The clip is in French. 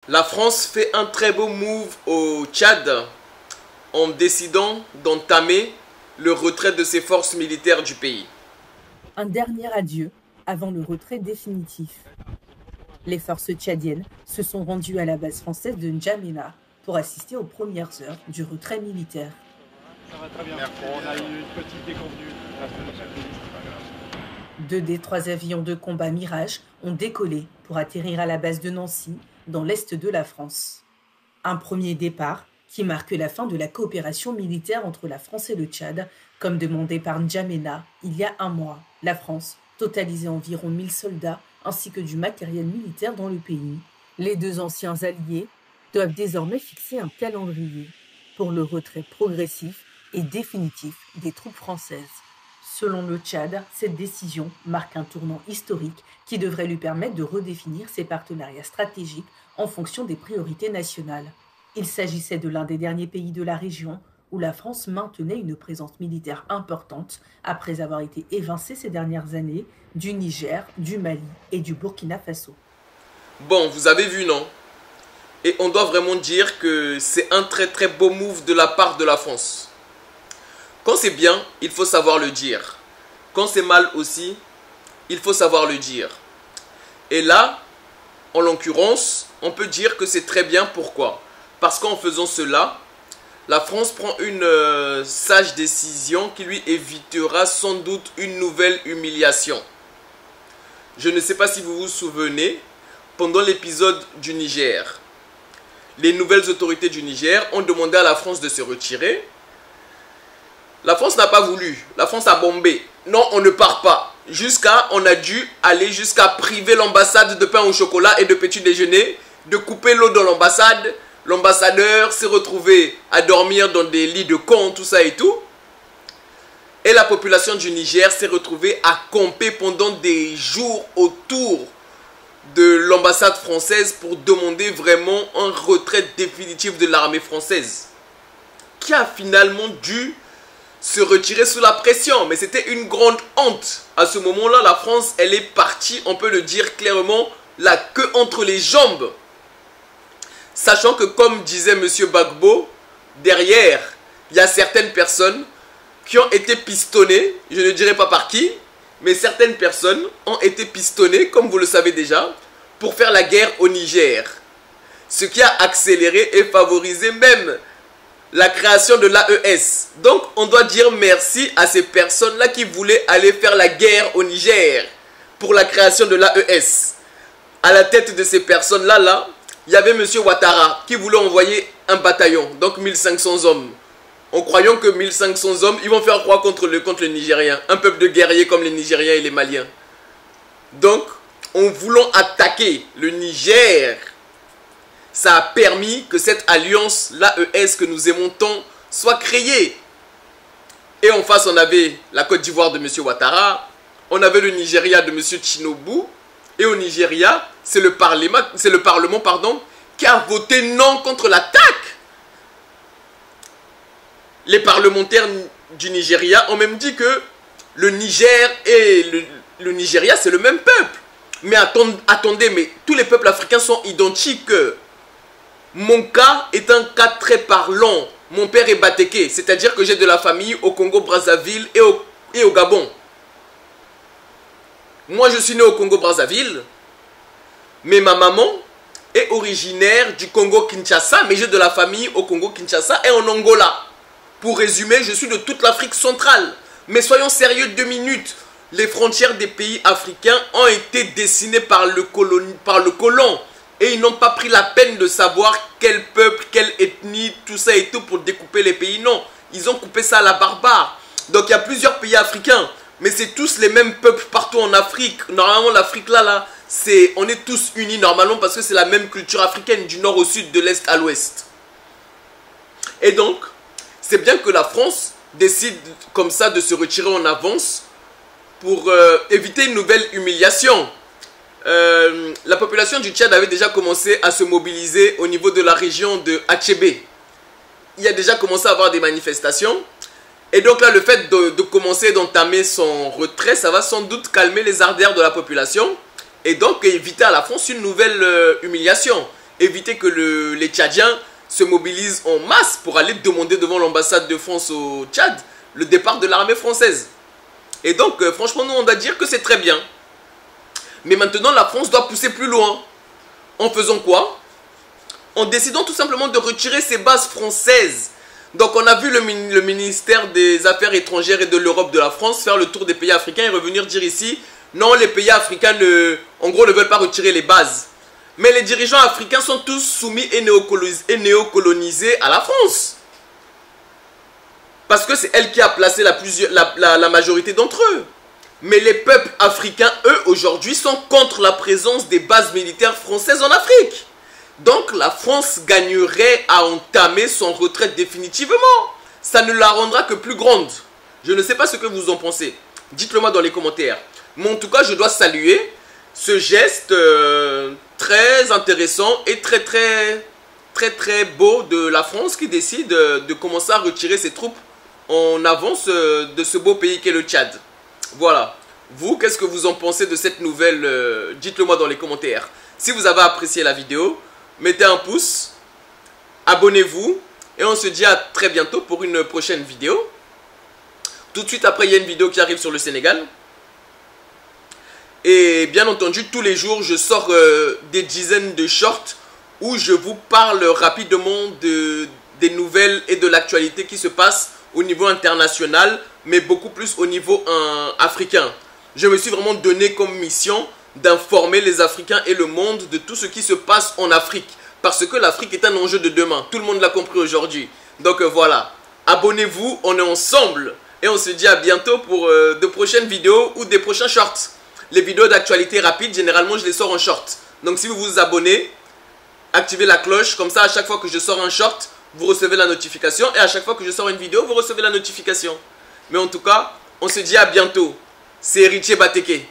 La France fait un très beau move au Tchad en décidant d'entamer le retrait de ses forces militaires du pays. Un dernier adieu avant le retrait définitif. Les forces tchadiennes se sont rendues à la base française de N'Djamena pour assister aux premières heures du retrait militaire. Ça va très bien. On a eu une petite déconvenue. Deux des trois avions de combat Mirage ont décollé pour atterrir à la base de Nancy, dans l'est de la France. Un premier départ qui marque la fin de la coopération militaire entre la France et le Tchad, comme demandé par N'Djamena il y a un mois. La France totalisait environ 1000 soldats ainsi que du matériel militaire dans le pays. Les deux anciens alliés doivent désormais fixer un calendrier pour le retrait progressif et définitif des troupes françaises. Selon le Tchad, cette décision marque un tournant historique qui devrait lui permettre de redéfinir ses partenariats stratégiques en fonction des priorités nationales. Il s'agissait de l'un des derniers pays de la région où la France maintenait une présence militaire importante après avoir été évincée ces dernières années du Niger, du Mali et du Burkina Faso. Bon, vous avez vu, non? Et on doit vraiment dire que c'est un très très beau move de la part de la France. Quand c'est bien, il faut savoir le dire. Quand c'est mal aussi, il faut savoir le dire. Et là, en l'occurrence, on peut dire que c'est très bien. Pourquoi? Parce qu'en faisant cela, la France prend une sage décision qui lui évitera sans doute une nouvelle humiliation. Je ne sais pas si vous vous souvenez, pendant l'épisode du Niger, les nouvelles autorités du Niger ont demandé à la France de se retirer. La France n'a pas voulu. La France a bombé. Non, on ne part pas. On a dû aller jusqu'à priver l'ambassade de pain au chocolat et de petit déjeuner, de couper l'eau dans l'ambassade. L'ambassadeur s'est retrouvé à dormir dans des lits de cons, tout ça et tout. Et la population du Niger s'est retrouvée à camper pendant des jours autour de l'ambassade française pour demander vraiment un retrait définitif de l'armée française, qui a finalement dû se retirer sous la pression. Mais c'était une grande honte. À ce moment-là, la France, elle est partie, on peut le dire clairement, la queue entre les jambes. Sachant que, comme disait M. Gbagbo, derrière, il y a certaines personnes qui ont été pistonnées, je ne dirai pas par qui, mais certaines personnes ont été pistonnées, comme vous le savez déjà, pour faire la guerre au Niger. Ce qui a accéléré et favorisé même la création de l'AES. Donc, on doit dire merci à ces personnes-là qui voulaient aller faire la guerre au Niger pour la création de l'AES. À la tête de ces personnes-là, il y avait M. Ouattara qui voulait envoyer un bataillon, donc 1500 hommes. En croyant que 1500 hommes, ils vont faire quoi contre le Nigérien? Un peuple de guerriers comme les Nigériens et les Maliens. Donc, en voulant attaquer le Niger, ça a permis que cette alliance, l'AES que nous aimons tant, soit créée. Et en face, on avait la Côte d'Ivoire de M. Ouattara, on avait le Nigeria de M. Tshinobu, et au Nigeria, c'est le Parlement, qui a voté non contre l'attaque. Les parlementaires du Nigeria ont même dit que le Niger et le Nigeria, c'est le même peuple. Mais attendez, mais tous les peuples africains sont identiques. Mon cas est un cas très parlant. Mon père est Batéké, c'est-à-dire que j'ai de la famille au Congo-Brazzaville et au Gabon. Moi, je suis né au Congo-Brazzaville, mais ma maman est originaire du Congo-Kinshasa, mais j'ai de la famille au Congo-Kinshasa et en Angola. Pour résumer, je suis de toute l'Afrique centrale. Mais soyons sérieux 2 minutes. Les frontières des pays africains ont été dessinées par le colon. Et ils n'ont pas pris la peine de savoir quel peuple, quelle ethnie, tout ça et tout pour découper les pays. Non, ils ont coupé ça à la barbare. Donc il y a plusieurs pays africains. Mais c'est tous les mêmes peuples partout en Afrique. Normalement, l'Afrique on est tous unis normalement parce que c'est la même culture africaine du nord au sud, de l'est à l'ouest. Et donc, c'est bien que la France décide comme ça de se retirer en avance pour éviter une nouvelle humiliation. La population du Tchad avait déjà commencé à se mobiliser au niveau de la région de Achébé. Il a déjà commencé à avoir des manifestations. Et donc là, le fait de commencer d'entamer son retrait, ça va sans doute calmer les ardeurs de la population. Et donc éviter à la France une nouvelle humiliation. éviter que les Tchadiens se mobilisent en masse pour aller demander devant l'ambassade de France au Tchad le départ de l'armée française. Et donc, franchement, nous, on doit dire que c'est très bien. Mais maintenant, la France doit pousser plus loin. En faisant quoi? En décidant tout simplement de retirer ses bases françaises. Donc, on a vu le ministère des Affaires étrangères et de l'Europe de la France faire le tour des pays africains et revenir dire ici, non, les pays africains, en gros, ne veulent pas retirer les bases. Mais les dirigeants africains sont tous soumis et néocolonisés à la France. Parce que c'est elle qui a placé la majorité d'entre eux. Mais les peuples africains, eux, aujourd'hui, sont contre la présence des bases militaires françaises en Afrique. Donc, la France gagnerait à entamer son retrait définitivement. Ça ne la rendra que plus grande. Je ne sais pas ce que vous en pensez. Dites-le moi dans les commentaires. Mais en tout cas, je dois saluer ce geste très intéressant et très beau de la France qui décide de commencer à retirer ses troupes en avance de ce beau pays qu'est le Tchad. Voilà. Vous, qu'est-ce que vous en pensez de cette nouvelle? Dites-le moi dans les commentaires. Si vous avez apprécié la vidéo, mettez un pouce, abonnez-vous et on se dit à très bientôt pour une prochaine vidéo. Tout de suite après, il y a une vidéo qui arrive sur le Sénégal. Et bien entendu, tous les jours, je sors des dizaines de shorts où je vous parle rapidement des nouvelles et de l'actualité qui se passe au niveau international, mais beaucoup plus au niveau africain. Je me suis vraiment donné comme mission d'informer les Africains et le monde de tout ce qui se passe en Afrique. Parce que l'Afrique est un enjeu de demain. Tout le monde l'a compris aujourd'hui. Donc voilà, abonnez-vous, on est ensemble. Et on se dit à bientôt pour de prochaines vidéos ou des prochains shorts. Les vidéos d'actualité rapide, généralement, je les sors en short. Donc si vous vous abonnez, activez la cloche. Comme ça, à chaque fois que je sors un short, vous recevez la notification. Et à chaque fois que je sors une vidéo, vous recevez la notification. Mais en tout cas, on se dit à bientôt. C'est Héritier Bateke.